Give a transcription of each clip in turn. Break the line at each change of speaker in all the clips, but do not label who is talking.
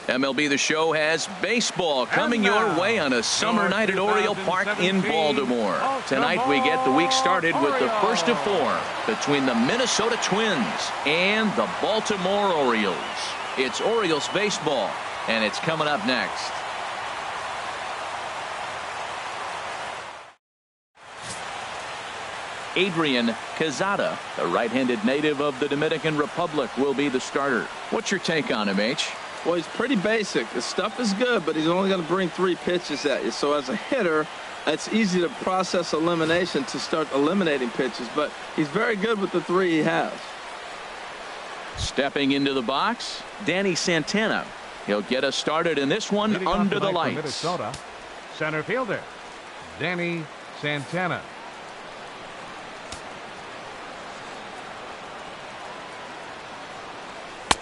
MLB The Show has baseball coming your way on a summer night at Oriole Park in Baltimore. Tonight we get the week started with the first of 4 between the Minnesota Twins and the Baltimore Orioles. It's Orioles baseball, and it's coming up next. Adrian Quezada, the right-handed native of the Dominican Republic, will be the starter. What's your take on him, H?
Well, he's pretty basic. His stuff is good, but he's only going to bring 3 pitches at you. So as a hitter, it's easy to process elimination to start eliminating pitches, but he's very good with the 3 he has.
Stepping into the box, Danny Santana. He'll get us started in this one under the lights.
Minnesota, center fielder, Danny Santana.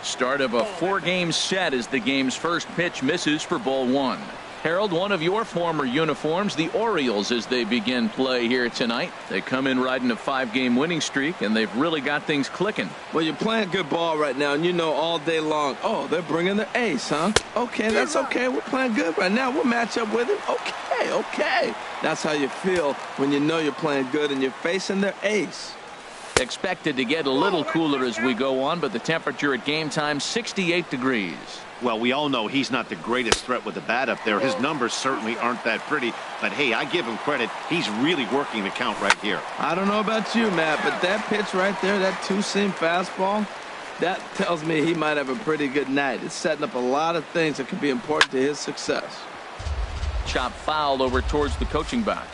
Start of a 4-game set as the game's first pitch misses for ball 1. Harold, one of your former uniforms, the Orioles, as they begin play here tonight. They come in riding a 5-game winning streak, and they've really got things clicking.
Well, you're playing good ball right now, and you know all day long, oh, they're bringing their ace, huh? Okay, that's okay. We're playing good right now. We'll match up with it. Okay. That's how you feel when you know you're playing good and you're facing their ace.
Expected to get a little cooler as we go on, but the temperature at game time, 68 degrees.
Well, we all know he's not the greatest threat with the bat up there. His numbers certainly aren't that pretty, but hey, I give him credit. He's really working the count right here.
I don't know about you, Matt, but that pitch right there, that 2-seam fastball, that tells me he might have a pretty good night. It's setting up a lot of things that could be important to his success.
Chop foul over towards the coaching box.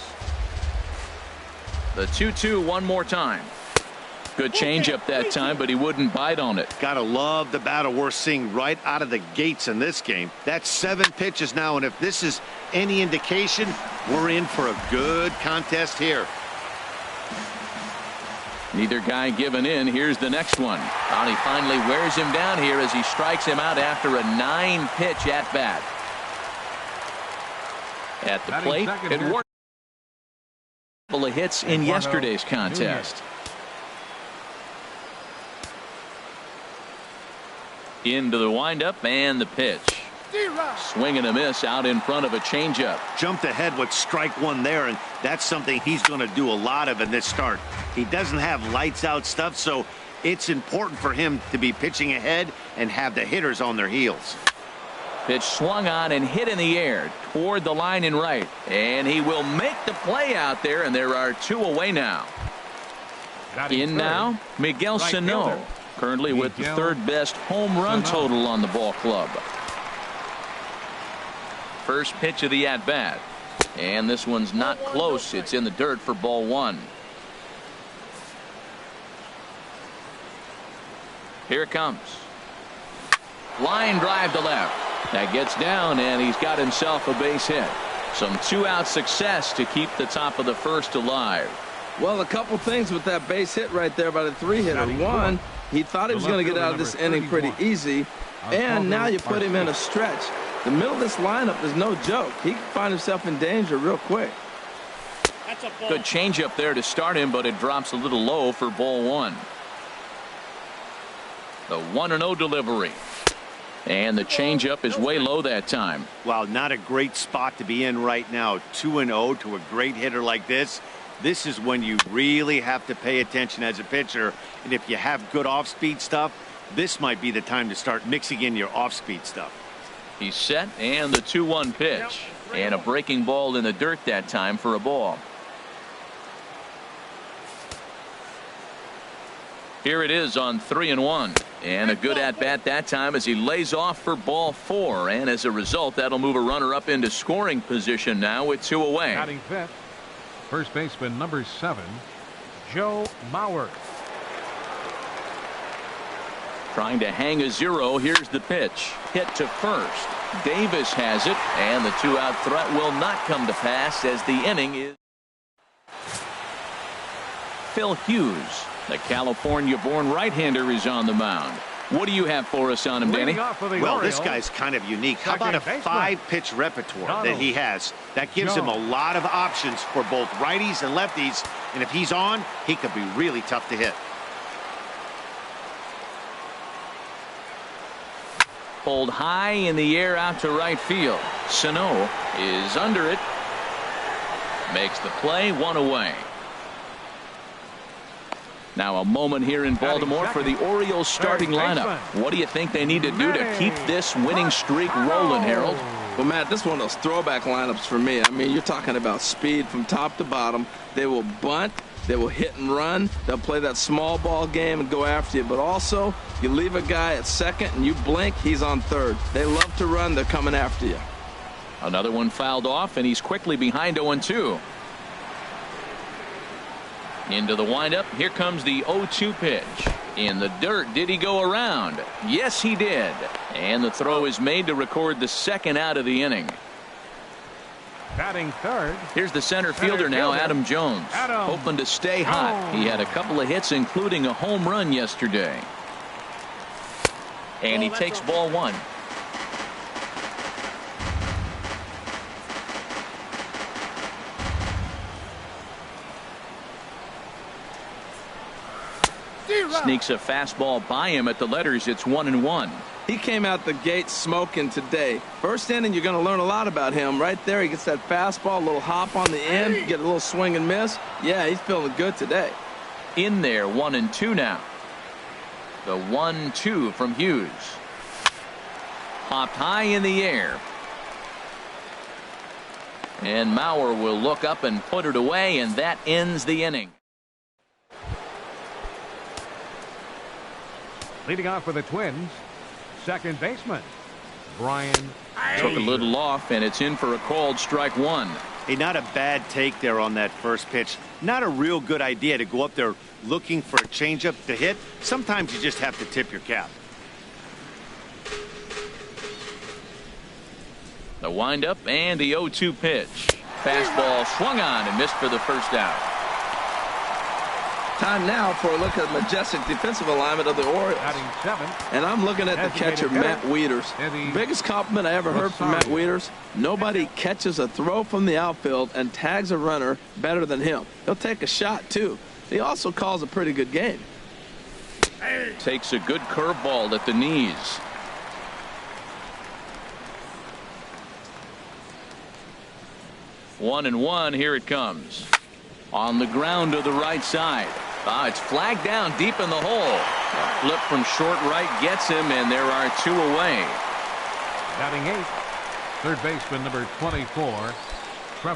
The 2-2 one more time. Good changeup that time, but he wouldn't bite on it.
Gotta love the battle we're seeing right out of the gates in this game. That's 7 pitches now, and if this is any indication, we're in for a good contest here.
Neither guy giving in. Here's the next one. And he finally wears him down here as he strikes him out after a 9-pitch at bat. At the plate, it worked. A couple of hits in yesterday's contest. Into the windup and the pitch. Swing and a miss out in front of a changeup.
Jumped ahead with strike 1 there, and that's something he's going to do a lot of in this start. He doesn't have lights out stuff, so it's important for him to be pitching ahead and have the hitters on their heels.
Pitch swung on and hit in the air toward the line and right, and he will make the play out there, and there are 2 away now. In now, Miguel Sano. Currently with the 3rd best home run total on the ball club. First pitch of the at-bat. And this one's not close. It's in the dirt for ball 1. Here it comes. Line drive to left. That gets down, and he's got himself a base hit. Some 2-out success to keep the top of the first alive.
Well, a couple things with that base hit right there by the 3-hitter. One, he thought he was going to get out of this inning pretty easy, and now you put him in a stretch. The middle of this lineup is no joke. He can find himself in danger real quick.
Good changeup there to start him, but it drops a little low for ball 1. The 1-0 delivery. And the changeup is way low that time.
Well, not a great spot to be in right now. 2-0 to a great hitter like this. This is when you really have to pay attention as a pitcher. And if you have good off-speed stuff, this might be the time to start mixing in your off-speed stuff.
He's set, and the 2-1 pitch. And a breaking ball in the dirt that time for a ball. Here it is on 3-1. And a good at-bat that time as he lays off for ball 4. And as a result, that'll move a runner up into scoring position now with 2 away.
Batting fifth, first baseman number 7, Joe Mauer.
Trying to hang a 0. Here's the pitch. Hit to first. Davis has it, and the 2-out threat will not come to pass as the inning is. Phil Hughes, the California-born right-hander, is on the mound. What do you have for us on him, Danny?
Well, this guy's kind of unique. How about a 5-pitch repertoire that he has? That gives him a lot of options for both righties and lefties, and if he's on, he could be really tough to hit.
Pulled high in the air out to right field. Sano is under it. Makes the play, 1 away. Now a moment here in Baltimore for the Orioles starting lineup. What do you think they need to do to keep this winning streak rolling, Harold?
Well, Matt, this is one of those throwback lineups for me. I mean, you're talking about speed from top to bottom. They will bunt. They will hit and run. They'll play that small ball game and go after you. But also, you leave a guy at second and you blink, he's on third. They love to run. They're coming after you.
Another one fouled off, and he's quickly behind 0-2. Into the windup. Here comes the 0-2 pitch. In the dirt. Did he go around? Yes, he did. And the throw is made to record the second out of the inning.
Batting third.
Here's the center fielder now, Adam Jones. Hoping to stay hot. He had a couple of hits, including a home run yesterday. And he takes ball 1. Sneaks a fastball by him at the letters. It's 1-1.
He came out the gate smoking today. First inning, you're going to learn a lot about him. Right there, he gets that fastball, a little hop on the end, get a little swing and miss. Yeah, he's feeling good today.
In there, 1-2 now. The 1-2 from Hughes. Popped high in the air. And Mauer will look up and put it away, and that ends the inning.
Leading off for the Twins, second baseman, Brian.
Took a little off, and it's in for a called strike 1.
Hey, not a bad take there on that first pitch. Not a real good idea to go up there looking for a changeup to hit. Sometimes you just have to tip your cap.
The windup and the 0-2 pitch. Fastball swung on and missed for the first out.
Time now for a look at the majestic defensive alignment of the Orioles. And I'm looking at the catcher, Matt Wieters. Biggest compliment I ever heard from Matt Wieters. Nobody catches a throw from the outfield and tags a runner better than him. He'll take a shot, too. He also calls a pretty good game.
Takes a good curveball at the knees. One and one. Here it comes. On the ground to the right side. It's flagged down deep in the hole. Flip from short right gets him, and there are 2 away.
Batting 8th, third baseman number 24.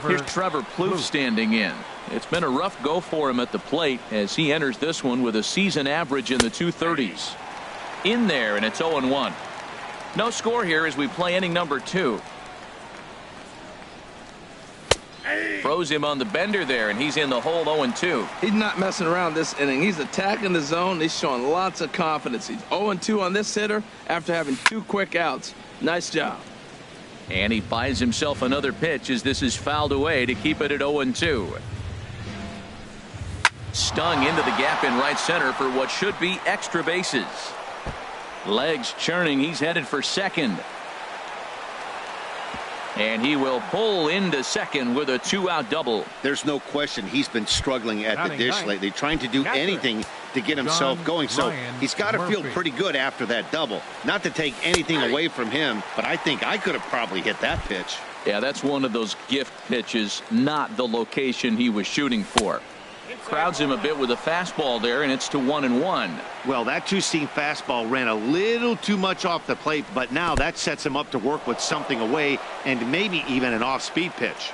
Here's Trevor Plouffe standing in. It's been a rough go for him at the plate as he enters this one with a season average in the 230s. In there, and it's 0-1. No score here as we play inning number 2. Froze him on the bender there, and he's in the hole 0-2.
He's not messing around this inning. He's attacking the zone. He's showing lots of confidence. He's 0-2 on this hitter after having 2 quick outs. Nice job.
And he buys himself another pitch as this is fouled away to keep it at 0-2. Stung into the gap in right center for what should be extra bases. Legs churning. He's headed for second. And he will pull into second with a 2-out double.
There's no question he's been struggling at the dish lately, trying to do anything to get himself going. So he's got to feel pretty good after that double. Not to take anything away from him, but I think I could have probably hit that pitch.
Yeah, that's one of those gift pitches, not the location he was shooting for. Crowds him a bit with a fastball there, and it's to 1-1.
Well, that two-seam fastball ran a little too much off the plate, but now that sets him up to work with something away and maybe even an off-speed pitch.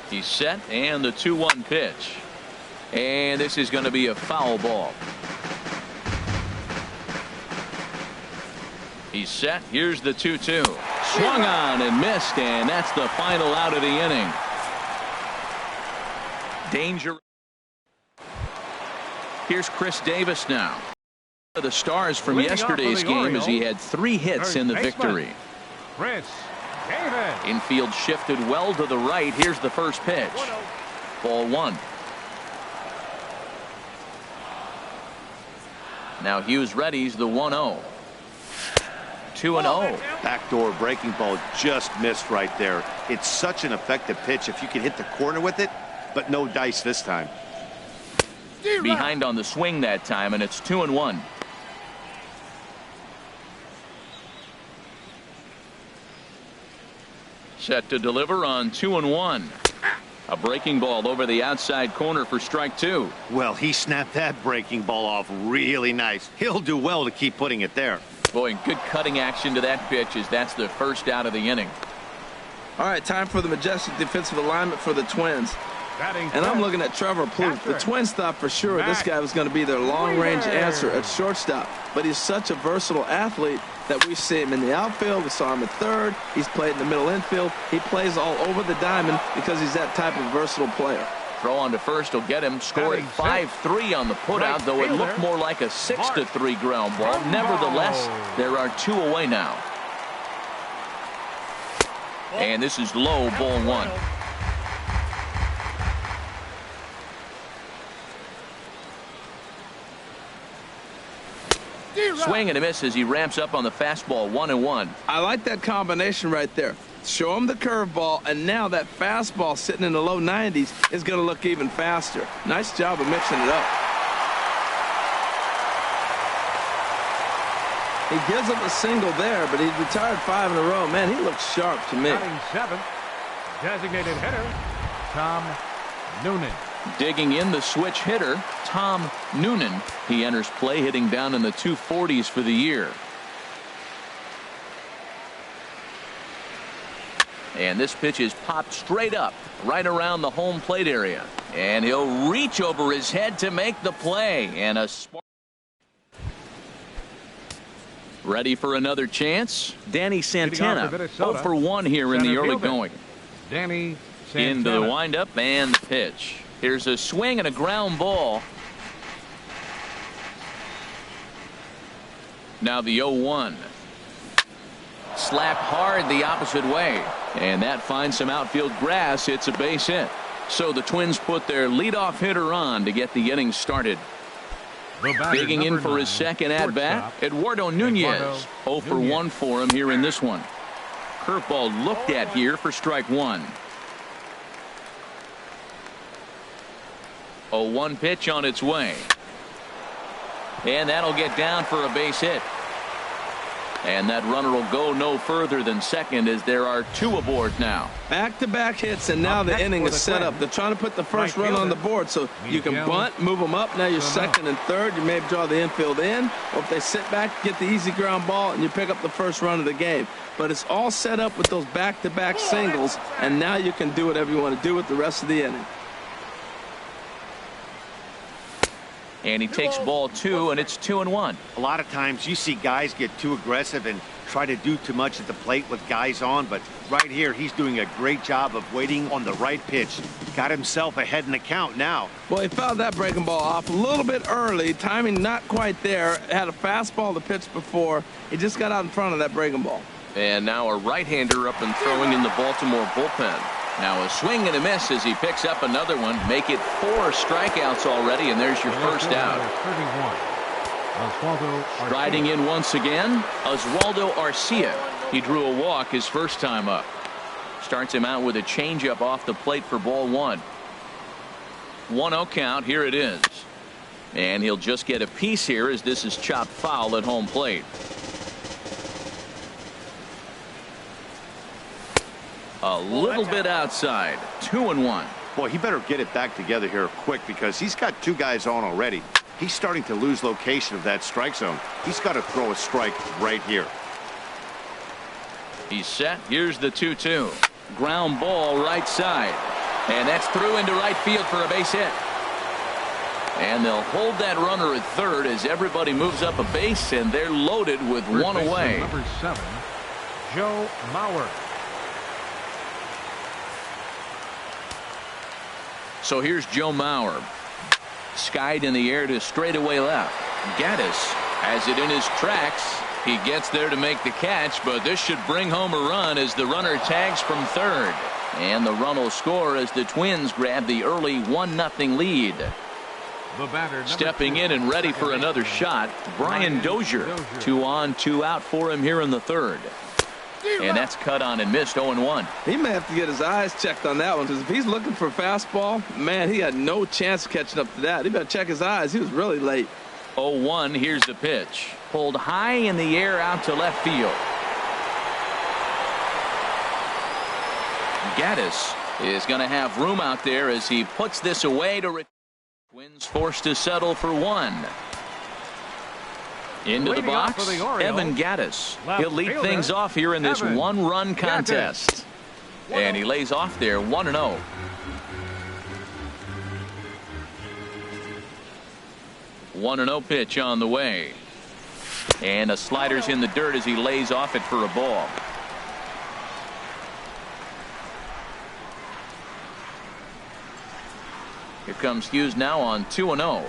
He's set, and the 2-1 pitch. And this is going to be a foul ball. He's set. Here's the 2-2. Swung on and missed, and that's the final out of the inning. Danger. Here's Chris Davis now. The stars from yesterday's game as he had 3 hits in the victory.
Chris Davis.
Infield shifted well to the right. Here's the first pitch. Ball 1. Now Hughes readies the 1-0. 2-0.
Backdoor breaking ball just missed right there. It's such an effective pitch if you can hit the corner with it, but no dice this time.
Behind on the swing that time, and it's 2-1. Set to deliver on 2-1. A breaking ball over the outside corner for strike 2.
Well, he snapped that breaking ball off really nice. He'll do well to keep putting it there.
Boy, good cutting action to that pitch as that's the first out of the inning.
All right, time for the majestic defensive alignment for the Twins. And I'm looking at Trevor Plouffe. The Twins thought for sure this guy was going to be their long-range answer at shortstop. But he's such a versatile athlete that we see him in the outfield. We saw him at third. He's played in the middle infield. He plays all over the diamond because he's that type of versatile player.
Throw on to first will get him. Scored 5-3 on the putout, though it looked more like a 6-3 ground ball. Nevertheless, there are 2 away now. And this is low, ball 1. Swing and a miss as he ramps up on the fastball. 1-1.
I like that combination right there. Show him the curveball, and now that fastball sitting in the low 90s is going to look even faster. Nice job of mixing it up. He gives up a single there, but he's retired 5 in a row. Man, he looks sharp to me.
Batting 7th, designated hitter, Tom Noonan.
Digging in the switch hitter, Tom Noonan. He enters play hitting down in the 240s for the year. And this pitch is popped straight up, right around the home plate area. And he'll reach over his head to make the play. And a spark. Ready for another chance? Danny Santana, 0 for 1 here in the early going.
Danny Santana.
Into the windup and the pitch. Here's a swing and a ground ball. Now the 0-1. Slapped hard the opposite way. And that finds some outfield grass. It's a base hit. So the Twins put their leadoff hitter on to get the inning started. Digging in for his second at-bat, Eduardo Nunez. 0 for 1 for him here in this one. Curveball looked at here for strike 1. 0-1 pitch on its way. And that'll get down for a base hit. And that runner will go no further than second as there are 2 aboard now.
Back-to-back hits, and now the inning is set up. They're trying to put the first run on the board so you can bunt, move them up. Now you're second and third. You may draw the infield in, or if they sit back, get the easy ground ball, and you pick up the first run of the game. But it's all set up with those back-to-back singles, and now you can do whatever you want to do with the rest of the inning.
And he takes ball 2, and it's 2-1.
A lot of times you see guys get too aggressive and try to do too much at the plate with guys on, but right here he's doing a great job of waiting on the right pitch. Got himself ahead in the count now.
Well, he fouled that breaking ball off a little bit early. Timing not quite there. Had a fastball to pitch before. He just got out in front of that breaking ball.
And now a right-hander up and throwing in the Baltimore bullpen. Now a swing and a miss as he picks up another one. Make it 4 strikeouts already, and there's your first out. Striding in once again, Oswaldo Arcia. He drew a walk his first time up. Starts him out with a changeup off the plate for ball 1. 1-0 count. Here it is. And he'll just get a piece here as this is chopped foul at home plate. A little bit outside. 2-1.
Boy, he better get it back together here quick because he's got 2 guys on already. He's starting to lose location of that strike zone. He's got to throw a strike right here.
He's set. Here's the 2-2. Ground ball right side. And that's through into right field for a base hit. And they'll hold that runner at third as everybody moves up a base, and they're loaded with 1 away.
Number 7, Joe Mauer.
So here's Joe Mauer. Skied in the air to straightaway left. Gaddis has it in his tracks. He gets there to make the catch, but this should bring home a run as the runner tags from third. And the run will score as the Twins grab the early 1-0 lead. Stepping in and ready for another shot, Brian Dozier. 2 on, 2 out for him here in the third. And that's cut on and missed. 0-1.
He may have to get his eyes checked on that one, because if he's looking for a fastball, man, he had no chance of catching up to that. He better check his eyes. He was really late.
0-1. Here's the pitch. Pulled high in the air out to left field. Gaddis is going to have room out there as he puts this away to Twins forced to settle for one. Into the box, Evan Gaddis. He'll lead things off here in this one-run contest. And he lays off there 1-0. One 1-0 pitch on the way. And a slider's in the dirt as he lays off it for a ball. Here comes Hughes now on 2-0.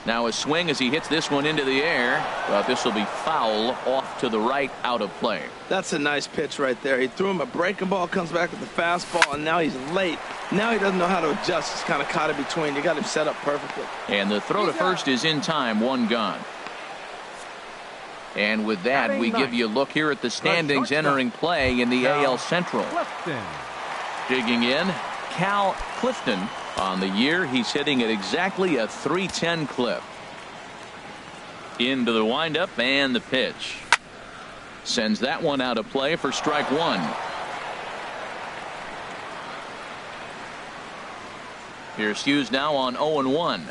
Now a swing as he hits this one into the air, but this will be foul off to the right, out of play.
That's a nice pitch right there. He threw him a breaking ball, comes back with the fastball, and now he's late. Now he doesn't know how to adjust. He's kind of caught in between. You got him set up perfectly.
And the throw to first is in time, one gone. And with that, we give you a look here at the standings entering play in the AL Central. Digging in, Cal Clifton. On the year, he's hitting at exactly a .310 clip. Into the windup and the pitch. Sends that one out of play for strike one. Here's Hughes now on 0-1.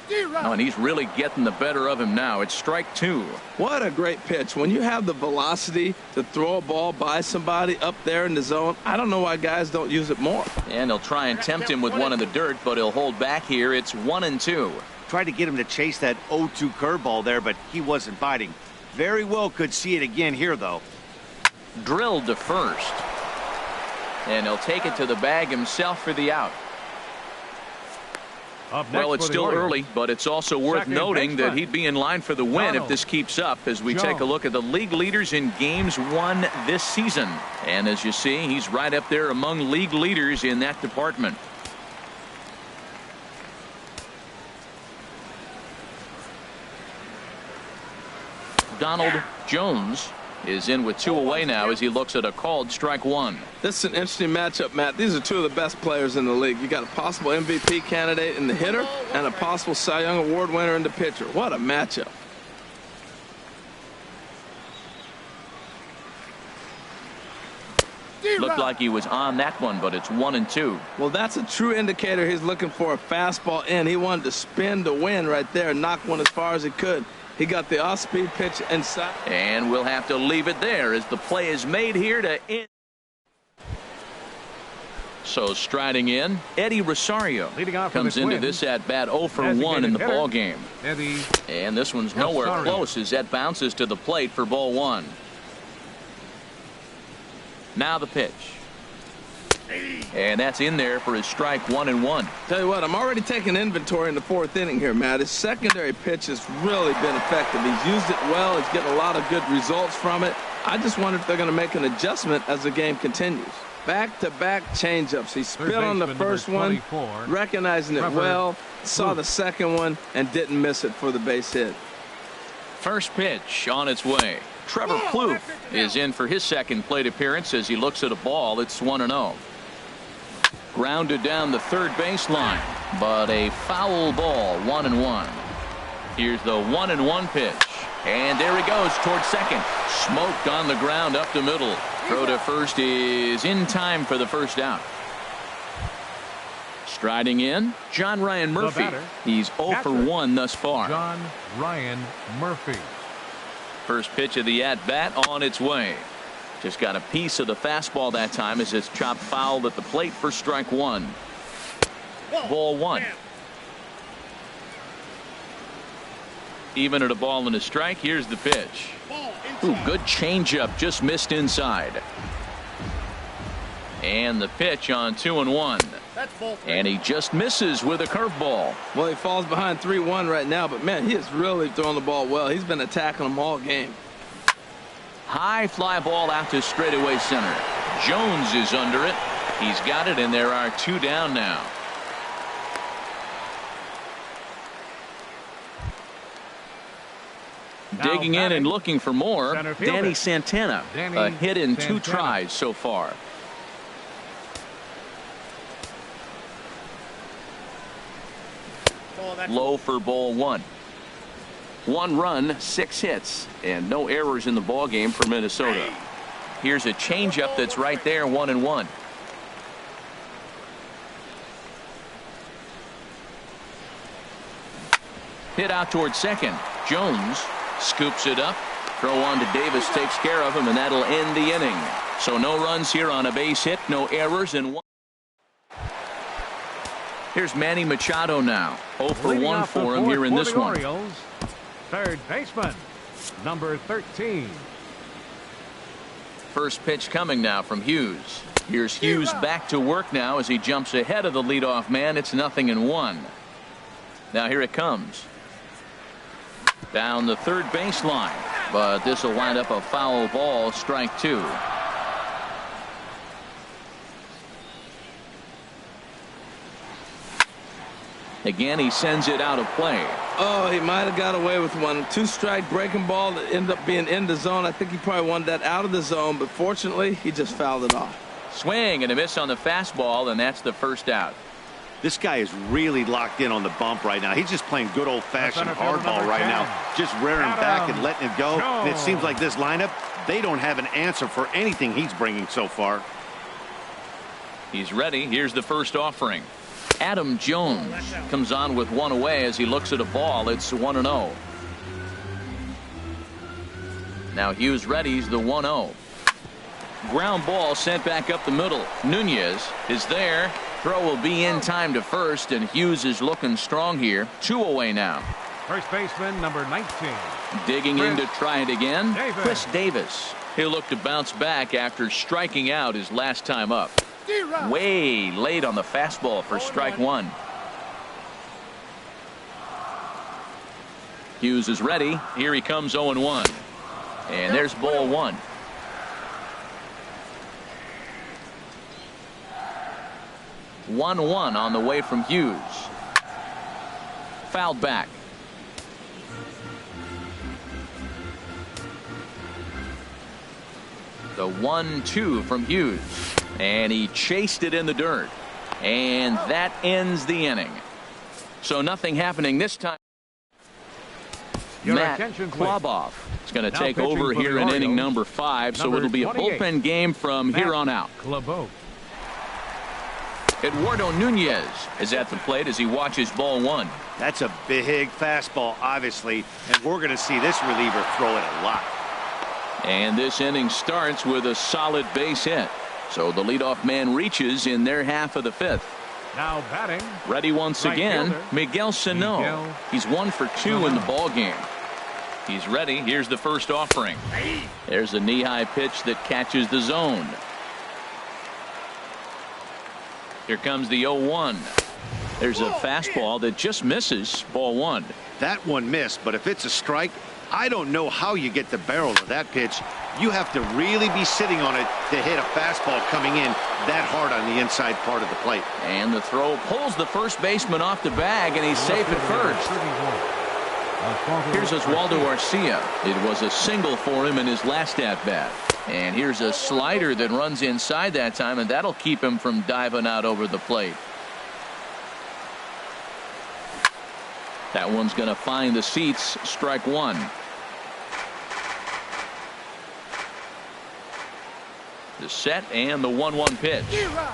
Oh, and he's really getting the better of him now. It's strike two.
What a great pitch. When you have the velocity to throw a ball by somebody up there in the zone, I don't know why guys don't use it more.
And they'll try and tempt him with one in the dirt, but he'll hold back here. It's 1-2.
Tried to get him to chase that 0-2 curveball there, but he wasn't biting. Very well could see it again here, though.
Drilled to first. And he'll take it to the bag himself for the out. Well, it's still early, but it's also worth noting that he'd be in line for the win if this keeps up as we take a look at the league leaders in games won this season. And as you see, he's right up there among league leaders in that department. Donald Jones is in with two away now as he looks at a called strike one.
This is an interesting matchup, Matt. These are two of the best players in the league. You got a possible MVP candidate in the hitter and a possible Cy Young Award winner in the pitcher. What a matchup.
Looked like he was on that one, but it's 1-2.
Well, that's a true indicator he's looking for a fastball in. He wanted to spin to win right there and knock one as far as he could. He got the off-speed pitch inside.
And we'll have to leave it there as the play is made here to end. So striding in, Eddie Rosario comes into this at bat 0 for 1 in the ball game. And this one's nowhere close as that bounces to the plate for ball one. Now the pitch. And that's in there for his strike 1-1.
Tell you what, I'm already taking inventory in the fourth inning here, Matt. His secondary pitch has really been effective. He's used it well. He's getting a lot of good results from it. I just wonder if they're going to make an adjustment as the game continues. Back-to-back changeups. He spit on the first one, recognizing it well, saw the second one, and didn't miss it for the base hit.
First pitch on its way. Trevor Plouffe is in for his second plate appearance as he looks at a ball. It's 1-0. Grounded down the third baseline, but a foul ball, 1-1. Here's the 1-1 pitch. And there he goes towards second. Smoked on the ground up the middle. Throw to first is in time for the first out. Striding in, John Ryan Murphy. He's 0 for 1 thus far.
John Ryan Murphy.
First pitch of the at-bat on its way. Just got a piece of the fastball that time as it's chopped foul at the plate for strike one. Ball one. Even at a ball and a strike. Here's the pitch. Ooh, good changeup, just missed inside. And the pitch on 2-1. And he just misses with a curveball.
Well, he falls behind 3-1 right now, but man, he is really throwing the ball well. He's been attacking them all game.
High fly ball out to straightaway center. Jones is under it. He's got it, and there are two down now. Digging in and looking for more, Danny Santana.
Danny
A hit in
Santana.
2 tries so far. Low for ball 1. 1 run, 6 hits, and no errors in the ball game for Minnesota. Here's a changeup that's right there, 1-1. Hit out towards second. Jones scoops it up. Throw on to Davis, takes care of him, and that'll end the inning. So no runs here on a base hit, no errors, and 1. Here's Manny Machado now. 0 for 1 for him here in this one.
Orioles, third baseman, number 13.
First pitch coming now from Hughes. Here's Hughes back to work now as he jumps ahead of the leadoff man. It's 0-1. Now here it comes. Down the third baseline, but this will wind up a foul ball, strike 2. Again, he sends it out of play.
Oh, he might have got away with one. 2-strike breaking ball that ended up being in the zone. I think he probably wanted that out of the zone, but fortunately, he just fouled it off.
Swing and a miss on the fastball, and that's the first out.
This guy is really locked in on the bump right now. He's just playing good old-fashioned hardball right now, just rearing back and letting it go. And it seems like this lineup, they don't have an answer for anything he's bringing so far.
He's ready. Here's the first offering. Adam Jones comes on with 1 away as he looks at a ball. It's 1-0. Now Hughes readies the 1-0. Ground ball sent back up the middle. Nunez is there. Throw will be in time to first, and Hughes is looking strong here. 2 away now.
First baseman, number 19.
Digging in to try it again.
Davis.
Chris Davis. He'll look to bounce back after striking out his last time up. Way late on the fastball for strike 1. Hughes is ready. Here he comes 0-1. And there's ball 1. One on the way from Hughes. Fouled back. The 1-2 from Hughes. And he chased it in the dirt. And that ends the inning. So nothing happening this time. Matt Kloboff is going to take over here in inning number 5. So it'll be a bullpen game from here on out. Eduardo Nunez is at the plate as he watches ball 1.
That's a big fastball, obviously, and we're going to see this reliever throw it a lot.
And this inning starts with a solid base hit. So the leadoff man reaches in their half of the 5th.
Now batting.
Ready once again, Miguel Sano. He's 1 for 2 in the ball game. He's ready. Here's the first offering. There's a knee-high pitch that catches the zone. Here comes the 0-1. There's a fastball that just misses ball 1.
That one missed, but if it's a strike, I don't know how you get the barrel of that pitch. You have to really be sitting on it to hit a fastball coming in that hard on the inside part of the plate.
And the throw pulls the first baseman off the bag, and he's safe at first. Here's Oswaldo Arcia. It was a single for him in his last at-bat. And here's a slider that runs inside that time, and that'll keep him from diving out over the plate. That one's going to find the seats. Strike 1. The set and the 1-1 pitch.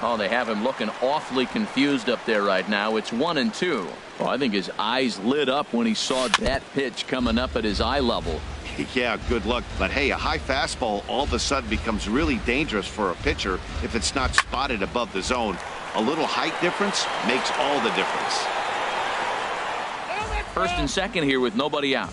Oh, they have him looking awfully confused up there right now. It's 1-2. Oh, I think his eyes lit up when he saw that pitch coming up at his eye level.
Yeah, good luck. But hey, a high fastball all of a sudden becomes really dangerous for a pitcher if it's not spotted above the zone. A little height difference makes all the difference.
First and second here with nobody out.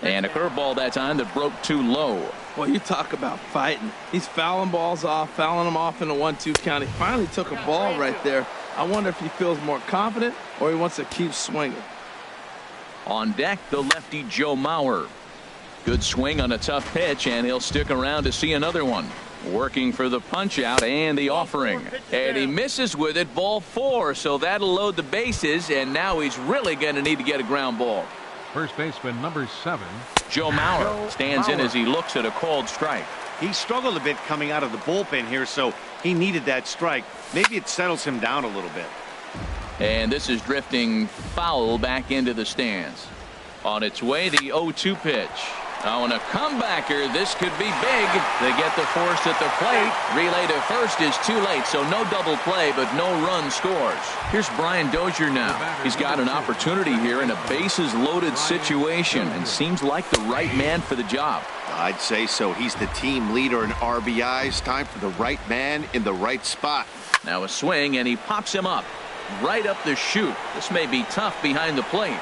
And a curveball that time that broke too low.
Well, you talk about fighting. He's fouling balls off, fouling them off in a 1-2 count. He finally took a ball right there. I wonder if he feels more confident or he wants to keep swinging.
On deck, the lefty Joe Mauer. Good swing on a tough pitch, and he'll stick around to see another one. Working for the punch out and the offering. And he misses with it, ball 4. So that'll load the bases, and now he's really going to need to get a ground ball.
First baseman number 7.
Joe Mauer stands in as he looks at a called strike.
He struggled a bit coming out of the bullpen here, so he needed that strike. Maybe it settles him down a little bit.
And this is drifting foul back into the stands. On its way, the 0-2 pitch. Now, in a comebacker, this could be big. They get the force at the plate. Relay to first is too late, so no double play, but no run scores. Here's Brian Dozier now. He's got an opportunity here in a bases-loaded situation and seems like the right man for the job.
I'd say so. He's the team leader in RBIs. Time for the right man in the right spot.
Now a swing, and he pops him up. Right up the chute. This may be tough behind the plate.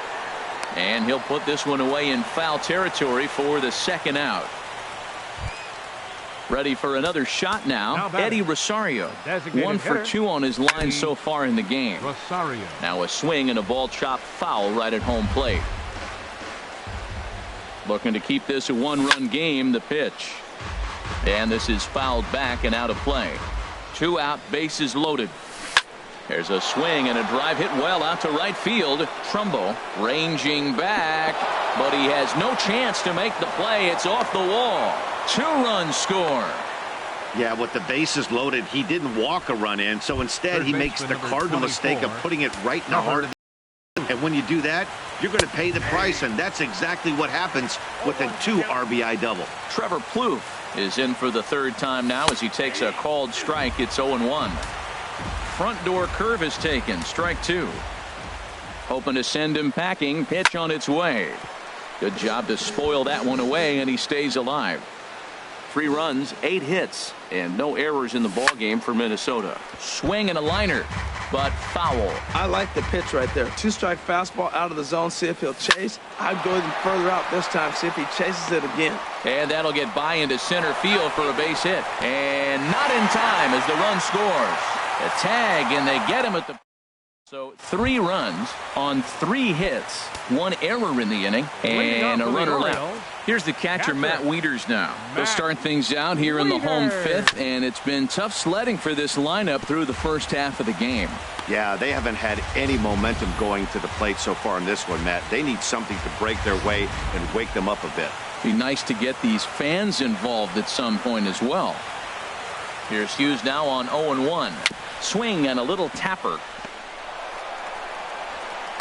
And he'll put this one away in foul territory for the second out. Ready for another shot now. Eddie Rosario. 1 for 2 on his line so far in the game.
Rosario.
Now a swing and a ball chopped foul right at home plate. Looking to keep this a one-run game. The pitch. And this is fouled back and out of play. 2 out, bases loaded. There's a swing and a drive hit well out to right field. Trumbo ranging back, but he has no chance to make the play. It's off the wall. 2-run score.
Yeah, with the bases loaded, he didn't walk a run in, so instead he makes the cardinal mistake of putting it right in the heart of the... And when you do that, you're going to pay the price, and that's exactly what happens with a 2 RBI double.
Trevor Plouffe is in for the 3rd time now as he takes a called strike. It's 0-1. Front door curve is taken. Strike 2. Hoping to send him packing. Pitch on its way. Good job to spoil that one away, and he stays alive. 3 runs, 8 hits, and no errors in the ballgame for Minnesota. Swing and a liner, but foul.
I like the pitch right there. 2-strike fastball out of the zone. See if he'll chase. I'd go even further out this time. See if he chases it again.
And that'll get by into center field for a base hit. And not in time as the run scores. A tag, and they get him at the... So 3 runs on 3 hits. 1 error in the inning, and a runner left. Here's the catcher, Matt Wieters now. They'll start things out here in the home 5th, and it's been tough sledding for this lineup through the first half of the game.
Yeah, they haven't had any momentum going to the plate so far in this one, Matt. They need something to break their way and wake them up a bit.
Be nice to get these fans involved at some point as well. Here's Hughes now on 0-1. Swing and a little tapper.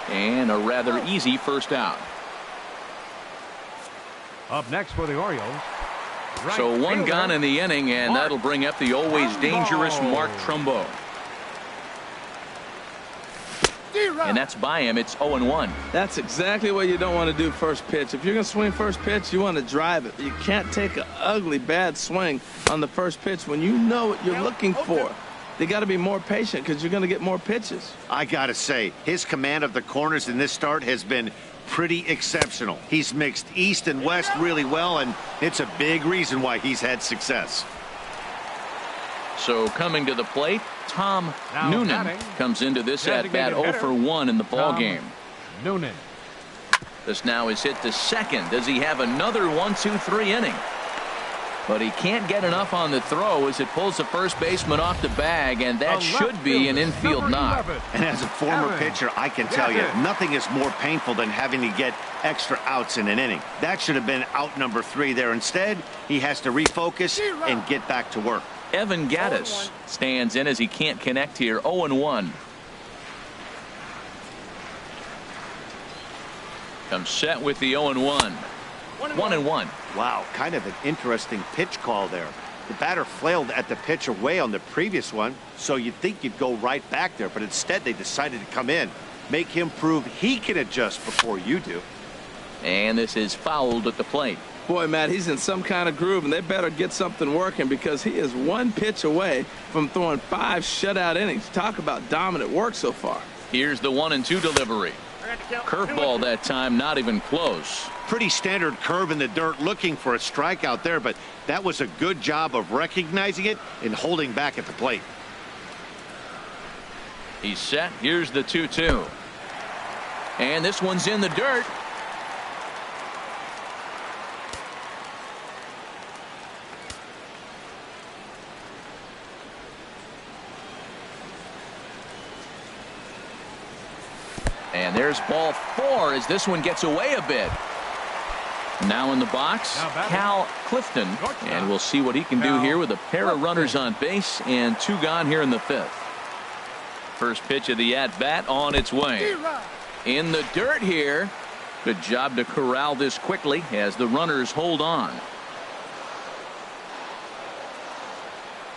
And a rather easy first out.
Up next for the Orioles.
So 1 gone in the inning, and that'll bring up the always dangerous Mark Trumbo. And that's by him. It's 0-1.
That's exactly what you don't want to do first pitch. If you're going to swing first pitch, you want to drive it. You can't take an ugly, bad swing on the first pitch when you know what you're looking for. They got to be more patient because you're going to get more pitches.
I got to say, his command of the corners in this start has been pretty exceptional. He's mixed east and west really well, and it's a big reason why he's had success.
So coming to the plate, Tom Noonan comes into this at bat 0 for 1 in the ball game.
Noonan.
This now is hit to second. Does he have another 1-2-3 inning? But he can't get enough on the throw as it pulls the first baseman off the bag, and that should be an infield knock.
And as a former pitcher, I can tell you, nothing is more painful than having to get extra outs in an inning. That should have been out number 3 there. Instead, he has to refocus and get back to work.
Evan Gattis stands in as he can't connect here. 0-1. Comes set with the 0-1. 1-1.
Wow, kind of an interesting pitch call there. The batter flailed at the pitch away on the previous one, so you'd think you'd go right back there, but instead they decided to come in, make him prove he can adjust before you do.
And this is fouled at the plate.
Boy, Matt, he's in some kind of groove, and they better get something working because he is 1 pitch away from throwing 5 shutout innings. Talk about dominant work so far.
Here's the 1-2 delivery. Curveball that time, not even close.
Pretty standard curve in the dirt, looking for a strikeout there, but that was a good job of recognizing it and holding back at the plate.
He's set. Here's the 2-2. And this one's in the dirt. And there's ball 4 as this one gets away a bit. Now in the box, Cal Clifton. And we'll see what he can do here with a pair of runners on base and 2 gone here in the 5th. First pitch of the at-bat on its way. In the dirt here. Good job to corral this quickly as the runners hold on.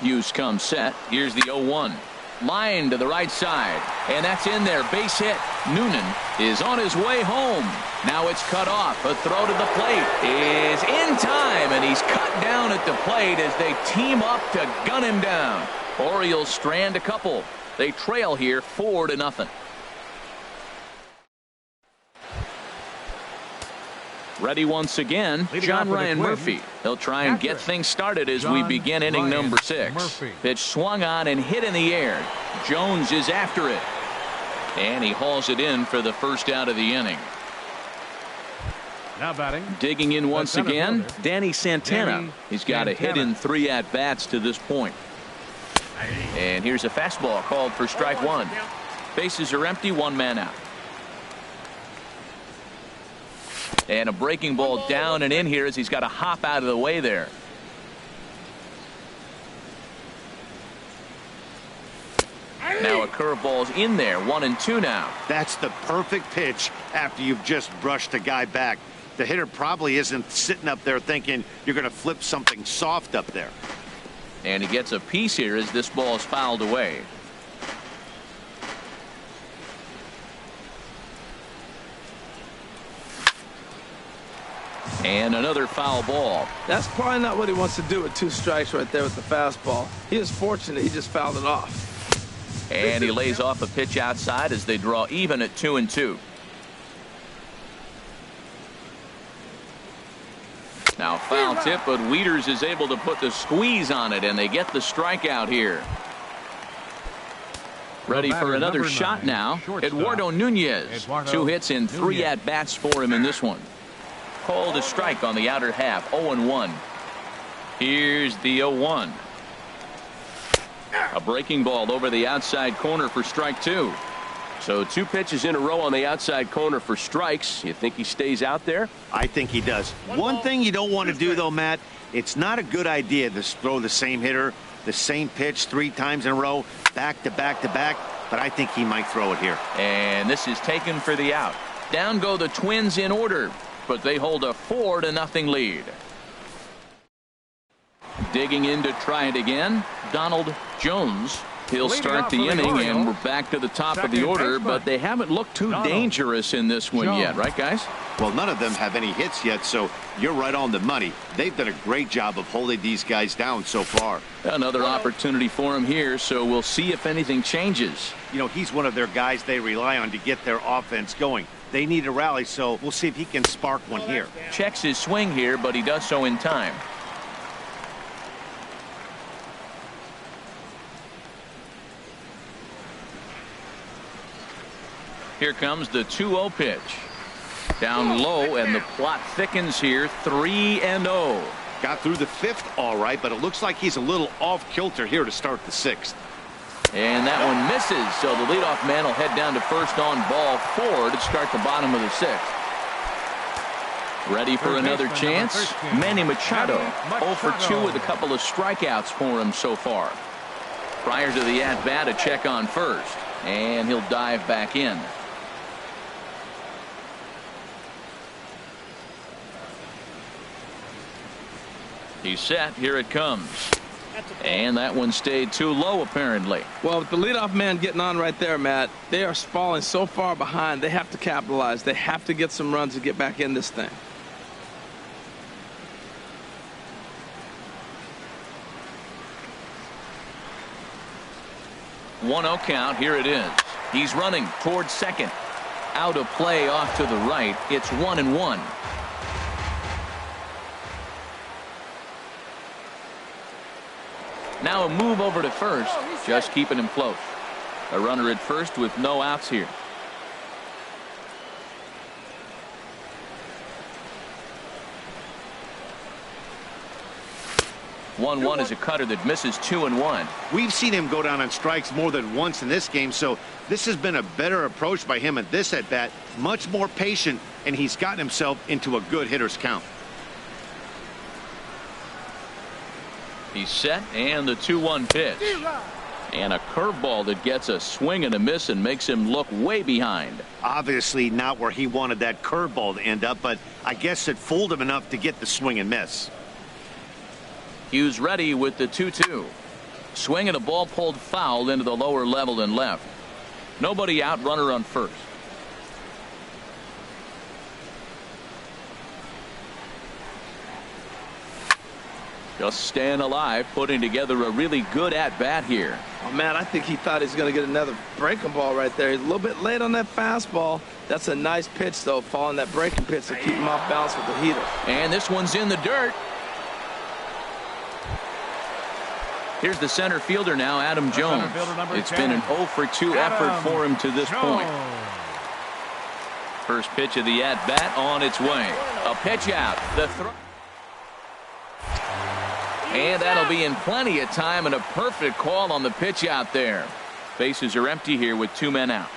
Hughes comes set. Here's the 0-1. Line to the right side. And that's in there. Base hit. Noonan is on his way home. Now it's cut off. A throw to the plate is in time. And he's cut down at the plate as they team up to gun him down. Orioles strand a couple. They trail here 4-0. Ready once again, John Ryan Murphy. He'll try and get things started as we begin inning number 6. Pitch swung on and hit in the air. Jones is after it. And he hauls it in for the first out of the inning.
Now batting.
Digging in once again, Danny Santana. He's got a hit in 3 at-bats to this point. And here's a fastball called for strike 1. Bases are empty, 1 man out. And a breaking ball down and in here as he's got to hop out of the way there. Now a curveball's in there, 1-2 now.
That's the perfect pitch after you've just brushed a guy back. The hitter probably isn't sitting up there thinking you're going to flip something soft up there.
And he gets a piece here as this ball is fouled away. And another foul ball.
That's probably not what he wants to do with 2 strikes right there with the fastball. He was fortunate he just fouled it off.
And he lays off a pitch outside as they draw even at 2-2. Now foul tip, but Wieters is able to put the squeeze on it, and they get the strikeout here. Ready for another shot now. Eduardo Nunez. 2 hits in 3 at-bats for him in this one. Called a strike on the outer half, 0-1. Here's the 0-1. A breaking ball over the outside corner for strike 2. So 2 pitches in a row on the outside corner for strikes. You think he stays out there?
I think he does. One thing you don't want to do, though, Matt, it's not a good idea to throw the same hitter, the same pitch 3 times in a row, back to back to back, but I think he might throw it here.
And this is taken for the out. Down go the Twins in order, but they hold a 4-0 lead. Digging in to try it again, Donald Jones. He'll start the inning, and we're back to the top of the order, but they haven't looked too dangerous in this one yet, right, guys?
Well, none of them have any hits yet, so you're right on the money. They've done a great job of holding these guys down so far.
Another opportunity for him here, so we'll see if anything changes.
You know, he's one of their guys they rely on to get their offense going. They need a rally, so we'll see if he can spark one here.
Checks his swing here, but he does so in time. Here comes the 2-0 pitch. Down low, and the plot thickens here, 3-0.
Got through the 5th all right, but it looks like he's a little off kilter here to start the 6th.
And that one misses, so the leadoff man will head down to first on ball 4 to start the bottom of the 6th. Ready for another chance? Manny Machado, 0 for 2 with a couple of strikeouts for him so far. Prior to the at-bat, a check on first, and he'll dive back in. He's set. Here it comes. And that one stayed too low, apparently.
Well, with the leadoff man getting on right there, Matt, they are falling so far behind, they have to capitalize. They have to get some runs to get back in this thing.
One 0 count. Here it is. He's running towards second. Out of play off to the right. It's 1-1. Now a move over to first, just keeping him close. A runner at first with no outs here. 1-1 is a cutter that misses 2-1.
We've seen him go down on strikes more than once in this game, so this has been a better approach by him at this at-bat. Much more patient, and he's gotten himself into a good hitter's count.
He's set, and the 2-1 pitch. And a curveball that gets a swing and a miss and makes him look way behind.
Obviously not where he wanted that curveball to end up, but I guess it fooled him enough to get the swing and miss.
Hughes ready with the 2-2. Swing and a ball pulled foul into the lower level and left. Nobody out, runner on first. Just staying alive, putting together a really good at-bat here.
Oh, man, I think he thought he was going to get another breaking ball right there. He's a little bit late on that fastball. That's a nice pitch, though, following that breaking pitch to keep him off balance with the heater.
And this one's in the dirt. Here's the center fielder now, Adam Jones. It's been an 0-for-2 effort for him to this point. First pitch of the at-bat on its way. A pitch out. The throw. And that'll be in plenty of time, and a perfect call on the pitch out there. Bases are empty here with 2 men out.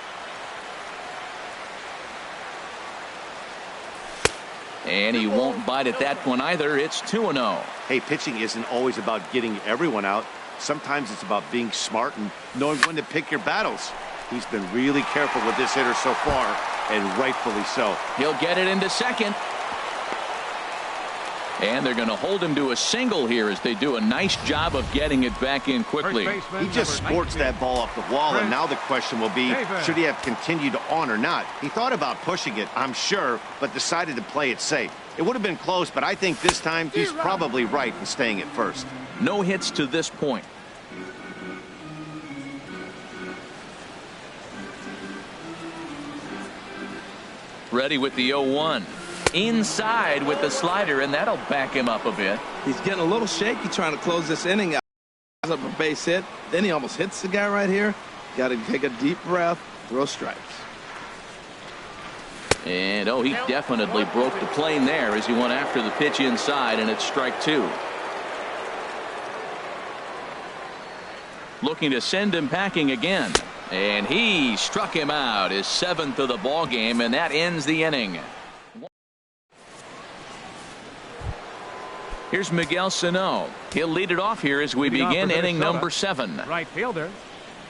And he won't bite at that one either. It's 2-0.
Hey, pitching isn't always about getting everyone out. Sometimes it's about being smart and knowing when to pick your battles. He's been really careful with this hitter so far, and rightfully so.
He'll get it into second. And they're going to hold him to a single here as they do a nice job of getting it back in quickly.
He just sports that ball off the wall, and now the question will be, should he have continued on or not? He thought about pushing it, I'm sure, but decided to play it safe. It would have been close, but I think this time he's probably right in staying at first.
No hits to this point. Ready with the 0-1. Inside with the slider, and that'll back him up a bit.
He's getting a little shaky trying to close this inning out. Up a base hit, then he almost hits the guy right here. Got to take a deep breath, throw strikes.
And he definitely broke the plane there as he went after the pitch inside, and it's strike 2. Looking to send him packing again, and he struck him out, his 7th of the ball game, and that ends the inning. Here's Miguel Sano. He'll lead it off here as we begin inning number 7.
Right fielder,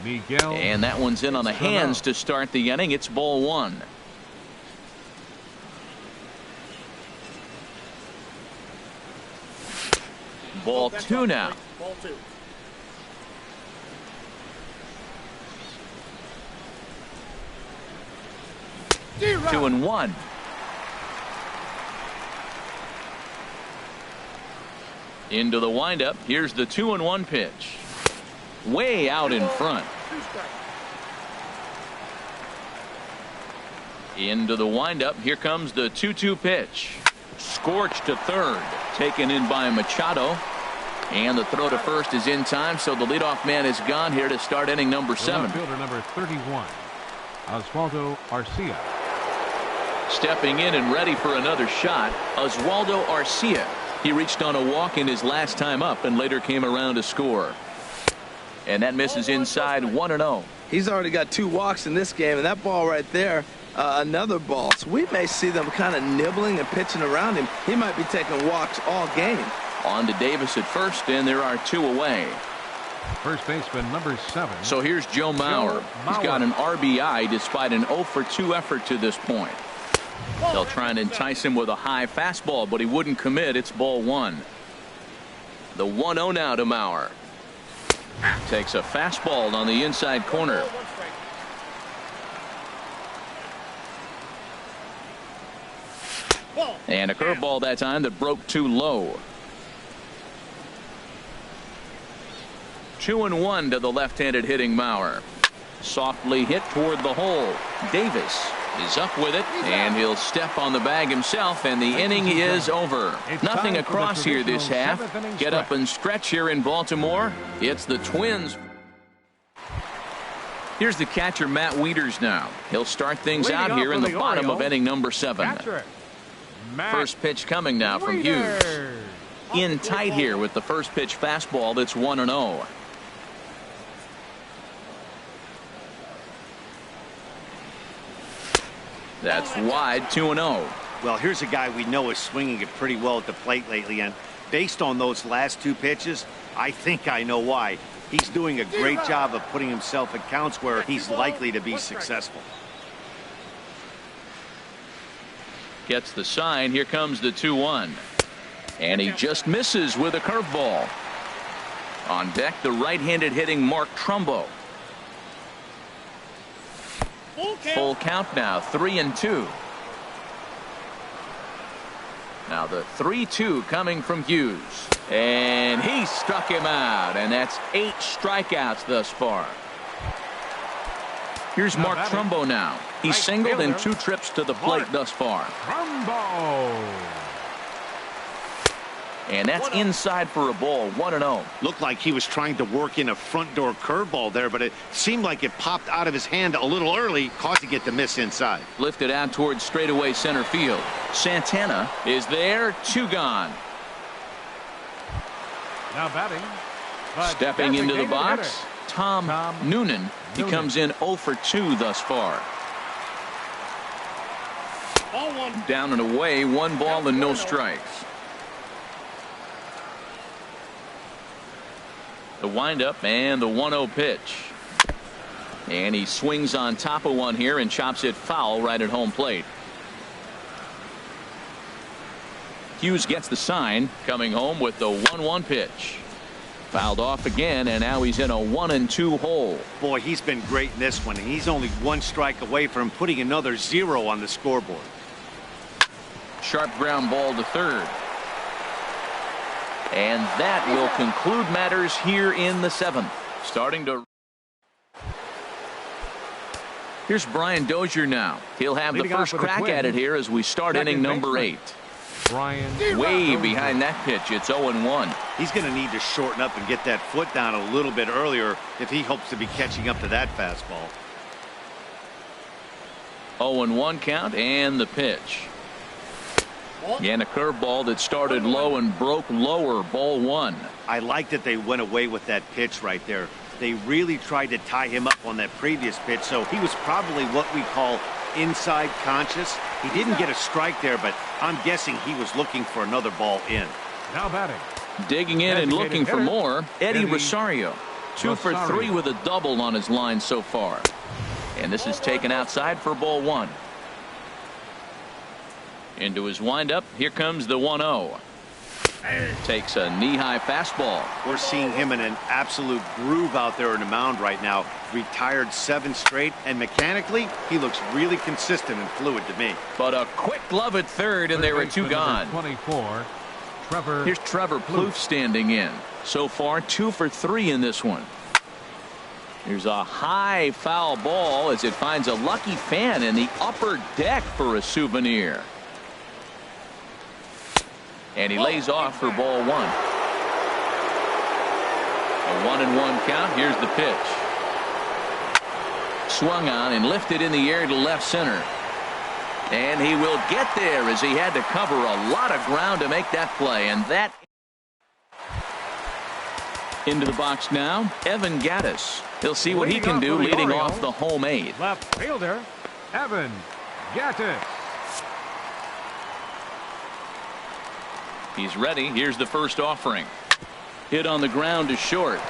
Miguel.
And that one's in on the hands to start the inning. It's ball 1. Ball 2 now.
Ball 2.
2-1. Into the windup. Here's the 2-1 pitch. Way out in front. Into the windup. Here comes the 2-2 pitch. Scorched to third. Taken in by Machado. And the throw to first is in time, so the leadoff man is gone here to start inning number 7.
Fielder number 31, Oswaldo Arcia.
Stepping in and ready for another shot, Oswaldo Arcia. He reached on a walk in his last time up and later came around to score. And that misses inside 1-0.
He's already got 2 walks in this game, and that ball right there, another ball. So we may see them kind of nibbling and pitching around him. He might be taking walks all game.
On to Davis at first, and there are 2 away.
First baseman number 7.
So here's Joe Mauer. He's got an RBI despite an 0-for-2 effort to this point. They'll try and entice him with a high fastball, but he wouldn't commit. It's ball 1. The 1-0 now to Mauer. Takes a fastball on the inside corner. And a curveball that time that broke too low. 2-1 to the left-handed hitting Mauer. Softly hit toward the hole. Davis is up with it, and he'll step on the bag himself, and the inning is over. Nothing across here this half. Get up and stretch here in Baltimore. It's the Twins. Here's the catcher, Matt Wieters now. He'll start things out here in the bottom of inning number 7. First pitch coming now from Hughes. in tight here with the first pitch fastball that's 1-0. That's wide, 2-0.
Well, here's a guy we know is swinging it pretty well at the plate lately, and based on those last two pitches, I think I know why. He's doing a great job of putting himself at counts where he's likely to be successful.
Gets the sign. Here comes the 2-1. And he just misses with a curveball. On deck, the right-handed hitting Mark Trumbo. Full count now, 3-2. Now the 3-2 coming from Hughes. And he struck him out, and that's 8 strikeouts thus far. Here's Mark Trumbo now. He's singled in 2 trips to the plate thus far.
Trumbo.
And that's inside for a ball, 1-0.
Looked like he was trying to work in a front door curveball there, but it seemed like it popped out of his hand a little early, causing it to miss inside.
Lifted out towards straightaway center field. Santana is there, 2 gone.
Now batting.
Stepping into the box,
hitter.
Tom Noonan. He comes in 0 for 2 thus far. Down and away, 1 ball and no strikes. The windup and the 1-0 pitch. And he swings on top of one here and chops it foul right at home plate. Hughes gets the sign, coming home with the 1-1 pitch. Fouled off again, and now he's in a 1-2 hole.
Boy, he's been great in this one. He's only 1 strike away from putting another 0 on the scoreboard.
Sharp ground ball to third. And that will conclude matters here in the 7th. Starting to. Here's Brian Dozier now. He'll have the first crack at it here as we start inning number 8.
Brian
way behind that pitch. It's 0-1.
He's going to need to shorten up and get that foot down a little bit earlier if he hopes to be catching up to that fastball.
0-1 count and the pitch. And a curveball that started low and broke lower, ball 1.
I like that they went away with that pitch right there. They really tried to tie him up on that previous pitch, so he was probably what we call inside conscious. He didn't get a strike there, but I'm guessing he was looking for another ball in.
Now batting.
Digging in and looking for more, Eddie Rosario. 2 for 3 with a double on his line so far. And this is taken outside for ball 1. Into his windup, here comes the 1-0. Takes a knee-high fastball.
We're seeing him in an absolute groove out there in the mound right now. Retired 7 straight, and mechanically, he looks really consistent and fluid to me.
But a quick glove at third, and there are 2 gone.
24.
Here's Trevor Plouffe standing in. So far, 2 for 3 in this one. Here's a high foul ball as it finds a lucky fan in the upper deck for a souvenir. And he lays off for ball 1. A 1-1 count. Here's the pitch. Swung on and lifted in the air to left center. And he will get there as he had to cover a lot of ground to make that play. And that into the box now, Evan Gattis. He'll see what he can do leading off the home 8th.
Left fielder, Evan Gattis.
He's ready. Here's the first offering. Hit on the ground to short.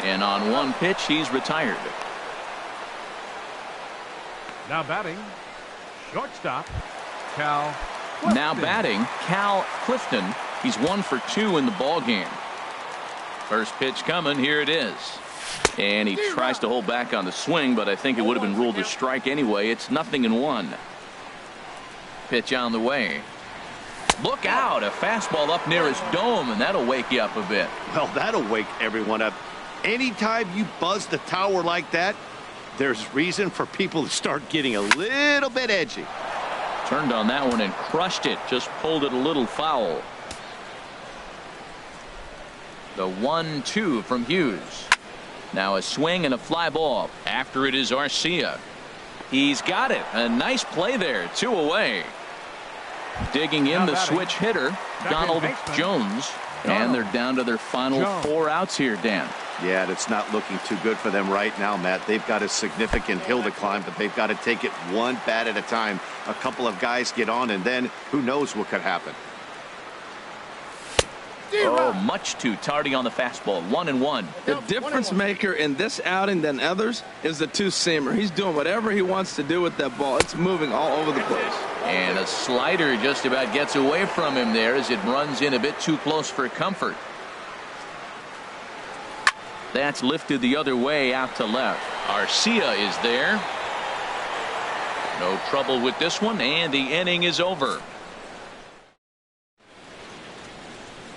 And on one pitch, he's retired.
Now batting, shortstop, Cal Clifton.
Now batting, Cal Clifton. He's 1 for 2 in the ball game. First pitch coming. Here it is. And he tries to hold back on the swing, but I think it would have been ruled a strike anyway. It's 0-1. Pitch on the way. Look out, a fastball up near his dome, and that'll wake you up a bit.
Well, that'll wake everyone up. Anytime you buzz the tower like that, there's reason for people to start getting a little bit edgy.
Turned on that one and crushed it. Just pulled it a little foul. The 1-2 from Hughes. Now a swing and a fly ball. After it is Arcia. He's got it. A nice play there. 2 away. Digging in the switch hitter, Donald Jones. And they're down to their final 4 outs here, Dan.
Yeah, it's not looking too good for them right now, Matt. They've got a significant hill to climb, but they've got to take it one bat at a time. A couple of guys get on, and then who knows what could happen.
Oh, much too tardy on the fastball. 1-1.
The difference maker in this outing than others is the two-seamer. He's doing whatever he wants to do with that ball. It's moving all over the place.
And a slider just about gets away from him there as it runs in a bit too close for comfort. That's lifted the other way out to left. Arcia is there. No trouble with this one, and the inning is over.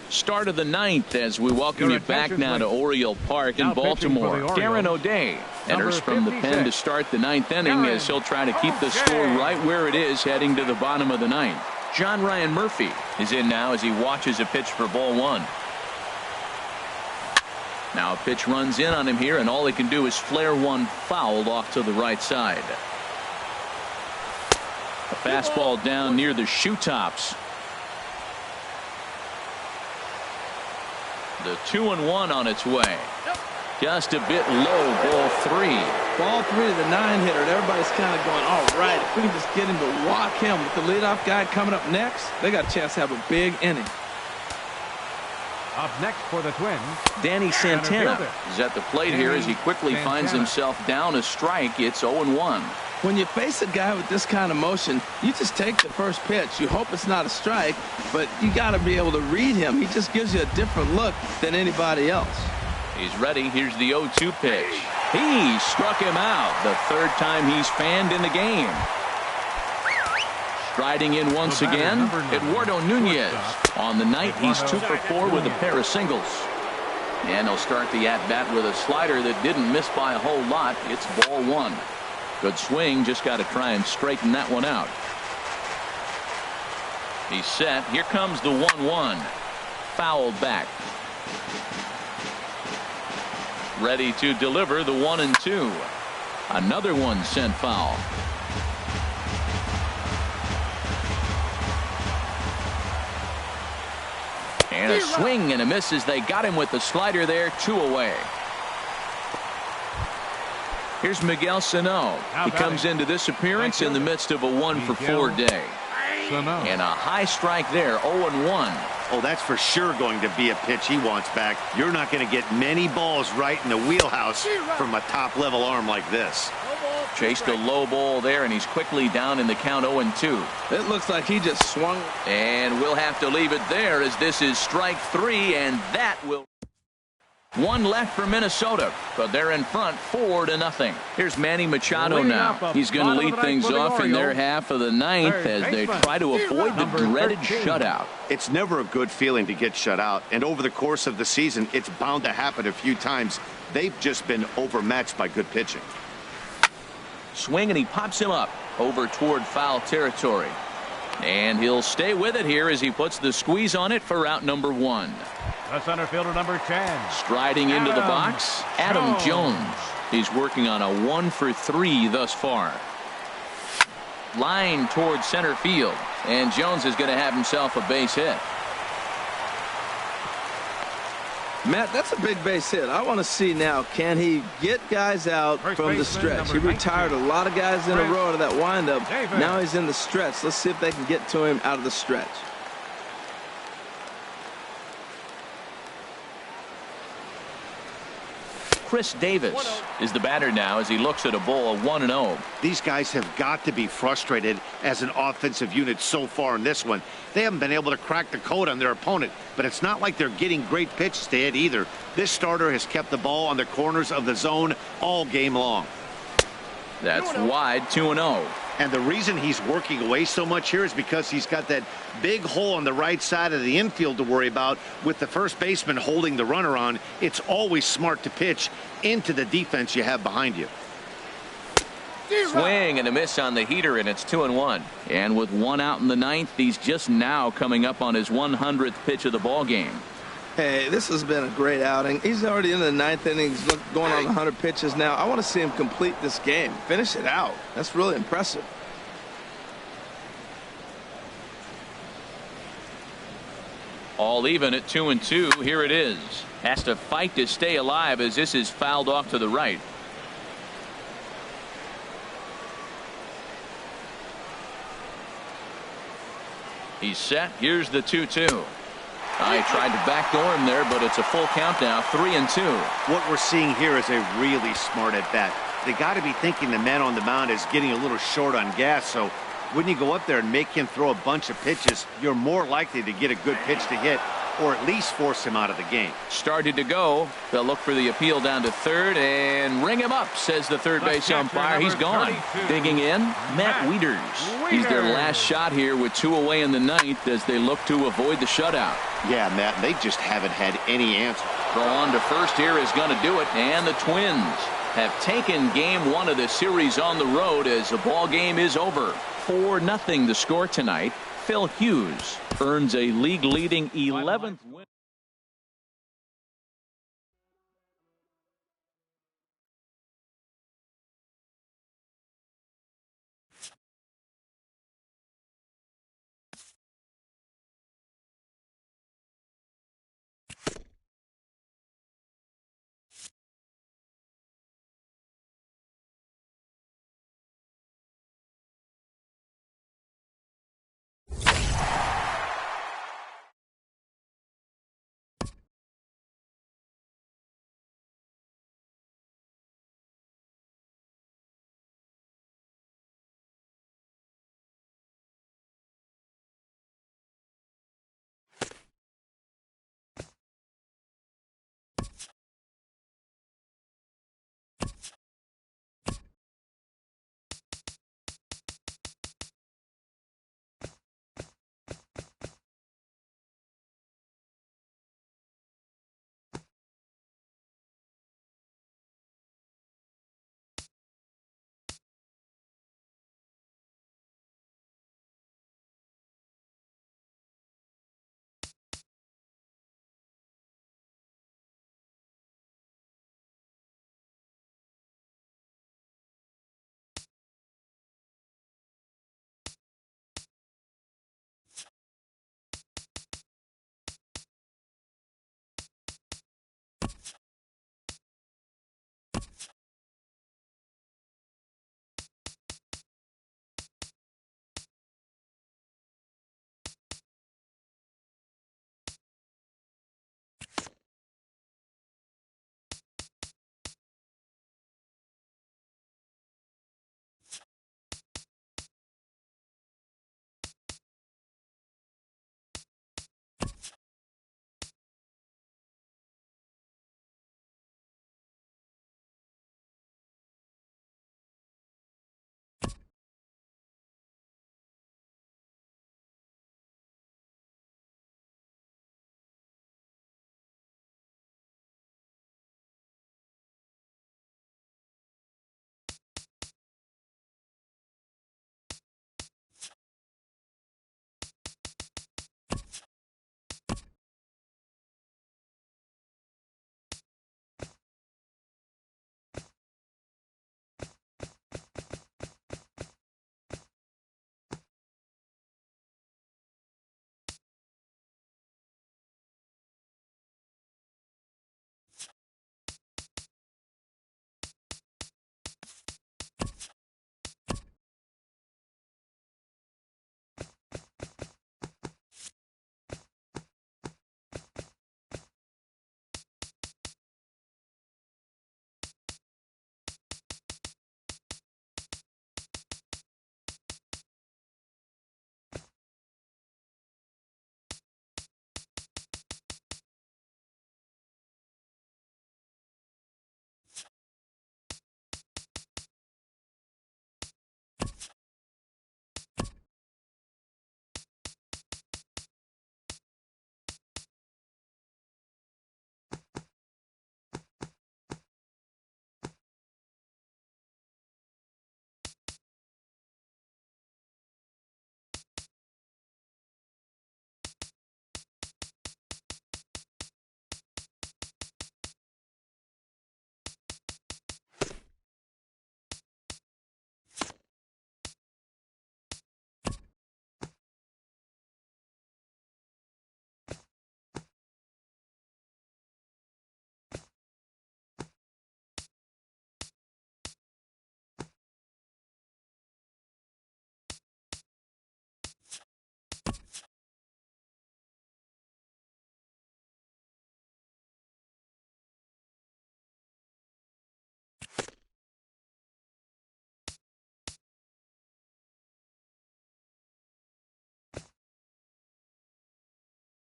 Start of the 9th as we welcome you back now to Oriole Park in Baltimore. Darren O'Day enters from the pen to start the 9th inning as he'll try to keep the score right where it is heading to the bottom of the 9th. John Ryan Murphy is in now as he watches a pitch for ball 1. Now a pitch runs in on him here, and all he can do is flare one foul off to the right side. A fastball down near the shoe tops. The 2-1 on its way. Just a bit low. Ball 3.
Ball 3 to the 9-hitter. Everybody's kind of going, all right, if we can just get him to walk him with the leadoff guy coming up next, they got a chance to have a big inning.
Up next for the Twins,
Danny Santana is at the plate here as he quickly finds himself down a strike. It's 0-1.
When you face a guy with this kind of motion, you just take the first pitch. You hope it's not a strike, but you got to be able to read him. He just gives you a different look than anybody else.
He's ready. Here's the 0-2 pitch. He struck him out. The 3rd time he's fanned in the game. Striding in once again, Eduardo Nunez. On the night, he's 2 for 4 with a pair of singles. And he'll start the at-bat with a slider that didn't miss by a whole lot. It's ball 1. Good swing, just got to try and straighten that one out. He's set. Here comes the 1-1. Fouled back. Ready to deliver the 1-2. Another one sent foul. And a swing and a miss as they got him with the slider there. 2 away. Here's Miguel Sano. He comes into this appearance in the midst of a 1 for 4 day. And a high strike there. 0-1.
Oh, that's for sure going to be a pitch he wants back. You're not going to get many balls right in the wheelhouse from a top-level arm like this.
Chased a low ball there, and he's quickly down in the count. 0-2.
It looks like he just swung.
And we'll have to leave it there as this is strike 3, and that will... 1 left for Minnesota, but they're in front 4-0. Here's Manny Machado now. He's going to lead things off in their half of the 9th as they try to avoid the dreaded shutout.
It's never a good feeling to get shut out, and over the course of the season, it's bound to happen a few times. They've just been overmatched by good pitching.
Swing, and he pops him up over toward foul territory. And he'll stay with it here as he puts the squeeze on it for out number 1.
The center fielder, number 10.
Striding into the box, Adam Jones. He's working on a 1 for 3 thus far. Line towards center field, and Jones is going to have himself a base hit.
Matt, that's a big base hit. I want to see now, can he get guys out from the stretch? He retired a lot of guys in a row to that windup. Now he's in the stretch. Let's see if they can get to him out of the stretch.
Chris Davis is the batter now as he looks at a ball of 1-0.
These guys have got to be frustrated as an offensive unit so far in this one. They haven't been able to crack the code on their opponent, but it's not like they're getting great pitches to hit either. This starter has kept the ball on the corners of the zone all game long.
That's wide. 2-0.
And the reason he's working away so much here is because he's got that big hole on the right side of the infield to worry about with the first baseman holding the runner on. It's always smart to pitch into the defense you have behind you.
Swing and a miss on the heater, and it's 2-1. And with 1 out in the 9th, he's just now coming up on his 100th pitch of the ball game.
Hey, this has been a great outing. He's already in the 9th inning. He's going on 100 pitches now. I want to see him complete this game. Finish it out. That's really impressive.
All even at 2-2. Here it is. Has to fight to stay alive as this is fouled off to the right. He's set. Here's the 2-2. I tried to backdoor him there, but it's a full count now. 3-2.
What we're seeing here is a really smart at bat. They got to be thinking the man on the mound is getting a little short on gas, so when you go up there and make him throw a bunch of pitches, you're more likely to get a good pitch to hit or at least force him out of the game.
Started to go. They'll look for the appeal down to third and ring him up, says the third base umpire. He's gone. Digging in, Matt Wieters. He's their last shot here with 2 away in the ninth as they look to avoid the shutout.
Yeah, Matt, they just haven't had any answer.
Throw on to first here is going to do it, and the Twins have taken game 1 of the series on the road as the ball game is over. 4-0 the score tonight. Phil Hughes earns a league-leading 11th win.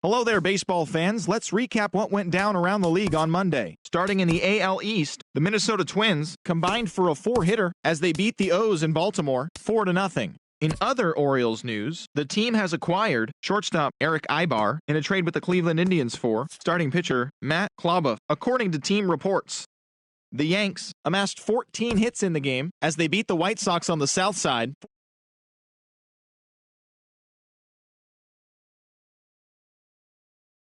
Hello there, baseball fans. Let's recap what went down around the league on Monday. Starting in the AL East, the Minnesota Twins combined for a 4-hitter as they beat the O's in Baltimore 4-0. In other Orioles news, the team has acquired shortstop Eric Ibar in a trade with the Cleveland Indians for starting pitcher Matt Klaba, according to team reports. The Yanks amassed 14 hits in the game as they beat the White Sox on the South Side